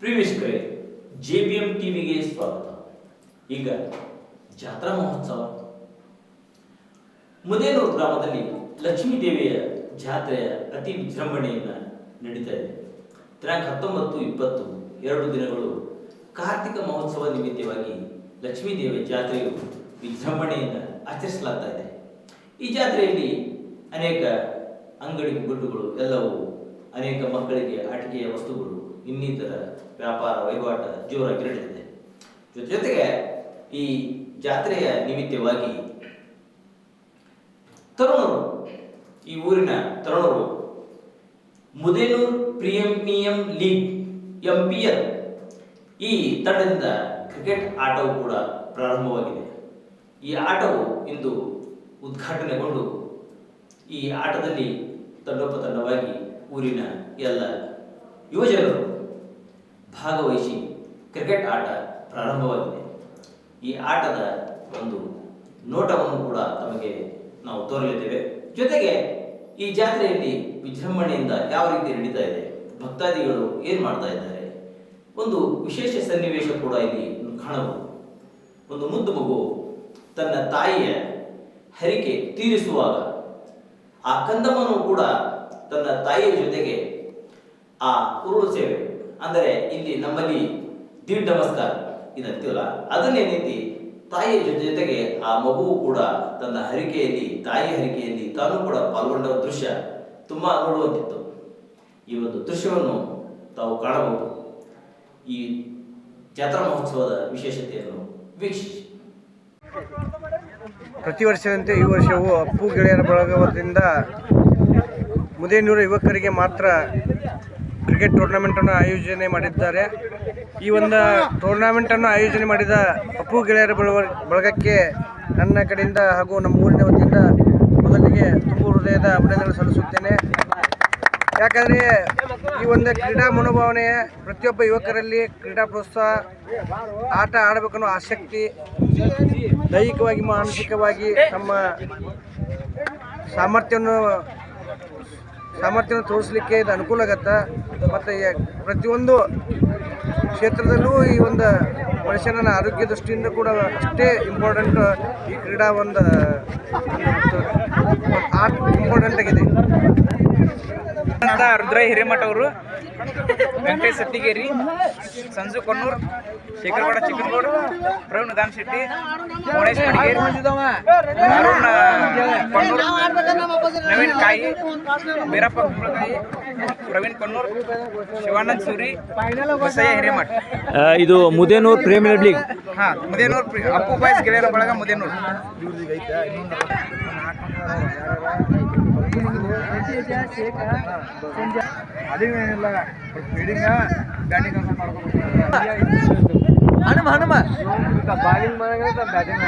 ಪ್ರಿವೀಕ್ಷಕರೇ, JBM ಟಿವಿಗೆ ಸ್ವಾಗತ. ಈಗ ಜಾತ್ರಾ ಮಹೋತ್ಸವ ಮುದೇನೂರು ಗ್ರಾಮದಲ್ಲಿ ಲಕ್ಷ್ಮೀ ದೇವಿಯ ಜಾತ್ರೆಯ ಅತಿ ವಿಜೃಂಭಣೆಯಿಂದ ನಡೀತಾ ಇದೆ. ದಿನಾಂಕ 19, 20 2 ದಿನಗಳು ಕಾರ್ತಿಕ ಮಹೋತ್ಸವ ನಿಮಿತ್ತವಾಗಿ ಲಕ್ಷ್ಮೀ ದೇವಿಯ ಜಾತ್ರೆಯು ವಿಜೃಂಭಣೆಯಿಂದ ಆಚರಿಸಲಾಗ್ತಾ ಇದೆ. ಈ ಜಾತ್ರೆಯಲ್ಲಿ ಅನೇಕ ಅಂಗಡಿ ಗುಡ್ಡುಗಳು ಎಲ್ಲವೂ, ಅನೇಕ ಮಕ್ಕಳಿಗೆ ಆಟಿಕೆಯ ವಸ್ತುಗಳು, ಇನ್ನಿತರ ವ್ಯಾಪಾರ ವಹಿವಾಟ ಜೋರಾಗಿ ನಡೆದಿದೆ. ಜೊತೆಗೆ ಈ ಜಾತ್ರೆಯ ನಿಮಿತ್ತವಾಗಿ ತರುಣರು, ಈ ಊರಿನ ತರುಣರು ಮುದೇನೂರು ಪ್ರೀಮಿಯಂ ಲೀಗ್ MPL ಈ ತಂಡದಿಂದ ಕ್ರಿಕೆಟ್ ಆಟವು ಕೂಡ ಪ್ರಾರಂಭವಾಗಿದೆ. ಈ ಆಟವು ಇಂದು ಉದ್ಘಾಟನೆಗೊಂಡು ಈ ಆಟದಲ್ಲಿ ತಂಡೋಪತಂಡವಾಗಿ ಊರಿನ ಎಲ್ಲ ಯುವಜನರು ಭಾಗವಹಿಸಿ ಕ್ರಿಕೆಟ್ ಆಟ ಪ್ರಾರಂಭವಾಗಿದೆ. ಈ ಆಟದ ಒಂದು ನೋಟವನ್ನು ಕೂಡ ತಮಗೆ ನಾವು ತೋರಲಿದ್ದೇವೆ. ಜೊತೆಗೆ ಈ ಜಾತ್ರೆಯಲ್ಲಿ ವಿಜೃಂಭಣೆಯಿಂದ ಯಾವ ರೀತಿ ನಡೀತಾ ಇದೆ, ಭಕ್ತಾದಿಗಳು ಏನು ಮಾಡ್ತಾ ಇದ್ದಾರೆ, ಒಂದು ವಿಶೇಷ ಸನ್ನಿವೇಶ ಕೂಡ ಇಲ್ಲಿ ಕಾಣಬಹುದು. ಒಂದು ಮುದ್ದು ಮಗು ತನ್ನ ತಾಯಿಯ ಹರಿಕೆ ತೀರಿಸುವಾಗ ಆ ಕಂದಮ್ಮನು ಕೂಡ ತನ್ನ ತಾಯಿಯ ಜೊತೆಗೆ ಆ ಉರುಳು ಸೇವೆ, ಅಂದರೆ ಇಲ್ಲಿ ನಮ್ಮಲ್ಲಿ ದೀಡ್ ನಮಸ್ಕಾರ ಇದಂತೀವಲ್ಲ, ಅದನ್ನೇ ನೀತಿ ತಾಯಿಯ ಜೊತೆಗೆ ಆ ಮಗುವು ಕೂಡ ತನ್ನ ಹರಿಕೆಯಲ್ಲಿ, ತಾಯಿ ಹರಿಕೆಯಲ್ಲಿ ತಾನು ಕೂಡ ಪಾಲ್ಗೊಂಡ ದೃಶ್ಯ ತುಂಬಾ ನೋಡುವಂತಿತ್ತು. ಈ ಒಂದು ದೃಶ್ಯವನ್ನು ತಾವು ಕಾಣಬಹುದು. ಈ ಜಾತ್ರಾ ಮಹೋತ್ಸವದ ವಿಶೇಷತೆಯನ್ನು ವೀಕ್ಷಿಸಿ. ಪ್ರತಿ ವರ್ಷದಂತೆ ಈ ವರ್ಷವೂ ಅಪ್ಪು ಗೆಳೆಯರ ಬಳಗದಿಂದ ಮುದೇನೂರು ಯುವಕರಿಗೆ ಮಾತ್ರ ಕ್ರಿಕೆಟ್ ಟೂರ್ನಮೆಂಟನ್ನು ಆಯೋಜನೆ ಮಾಡಿದ್ದಾರೆ. ಈ ಒಂದು ಟೂರ್ನಮೆಂಟನ್ನು ಆಯೋಜನೆ ಮಾಡಿದ ಅಪ್ಪು ಗೆಳೆಯರ ಬಳಗಕ್ಕೆ ನನ್ನ ಕಡೆಯಿಂದ ಹಾಗೂ ನಮ್ಮ ಊರಿನ ವತಿಯಿಂದ ಮೊದಲಿಗೆ ತುಂಬು ಹೃದಯದ ಅಭಿನಂದನೆ ಸಲ್ಲಿಸುತ್ತೇನೆ. ಯಾಕಂದರೆ ಈ ಒಂದು ಕ್ರೀಡಾ ಮನೋಭಾವನೆ ಪ್ರತಿಯೊಬ್ಬ ಯುವಕರಲ್ಲಿ ಕ್ರೀಡಾ ಪ್ರೋತ್ಸಾಹ, ಆಟ ಆಡಬೇಕನ್ನೋ ಆಸಕ್ತಿ, ದೈಹಿಕವಾಗಿ ಮಾನಸಿಕವಾಗಿ ತಮ್ಮ ಸಾಮರ್ಥ್ಯವನ್ನು ತೋರಿಸಲಿಕ್ಕೆ ಇದು ಅನುಕೂಲ ಆಗತ್ತೆ. ಮತ್ತು ಪ್ರತಿಯೊಂದು ಕ್ಷೇತ್ರದಲ್ಲೂ ಈ ಒಂದು ಮನುಷ್ಯನ ಆರೋಗ್ಯ ದೃಷ್ಟಿಯಿಂದ ಕೂಡ ಅಷ್ಟೇ ಇಂಪಾರ್ಟೆಂಟ್ ಈ ಕ್ರೀಡಾ ಒಂದು ಆಟ ಇಂಪಾರ್ಟೆಂಟ್ ಆಗಿದೆ ಅಂತ ರುದ್ರಯ್ಯ ಹಿರೇಮಠ ಅವರು, ವೆಂಕಟೇಶ್ ಸತ್ತಿಗೇರಿ, ಸಂಜು ಕೊನ್ನೂರ್, ಶೇಖರಗೌಡ ಚಿಕ್ಕನಗೌಡ, ಪ್ರವೀಣ್ ನಿಧಾನ್ ಶೆಟ್ಟಿ, ಮೋನೇಶ್ ಮಡಿಗೇರಿ, ಅರುಣ್ ಕೊನ್ನೂರ್, ನವೀನ್ ಕಾಯಿ, ಬೀರಪ್ಪ ಕುಂಬಳಕಾಯಿ, ಪ್ರವೀಣ್ ಕೊನ್ನೂರ್, ಶಿವಾನಂದ್ ಸೂರಿ, ಬಸಯ್ಯ ಹಿರೇಮಠ. ಇದು Mudenur premier league. Mudenur Appu boys ಗೆಳೆಯರ ಬಳಗ ಮುದೇನೂರು. ಅದೇನಿಲ್ಲ ಫೀಡಿಂಗ ಬ್ಯಾಟಿಂಗ್ ಅಂತ ಮಾಡ್ಕೊಂಡು ಹನುಮ ಬಾಲಿಂಗ್ ಮಾಡಿದ್ರೆ ಬ್ಯಾಟಿಂಗ್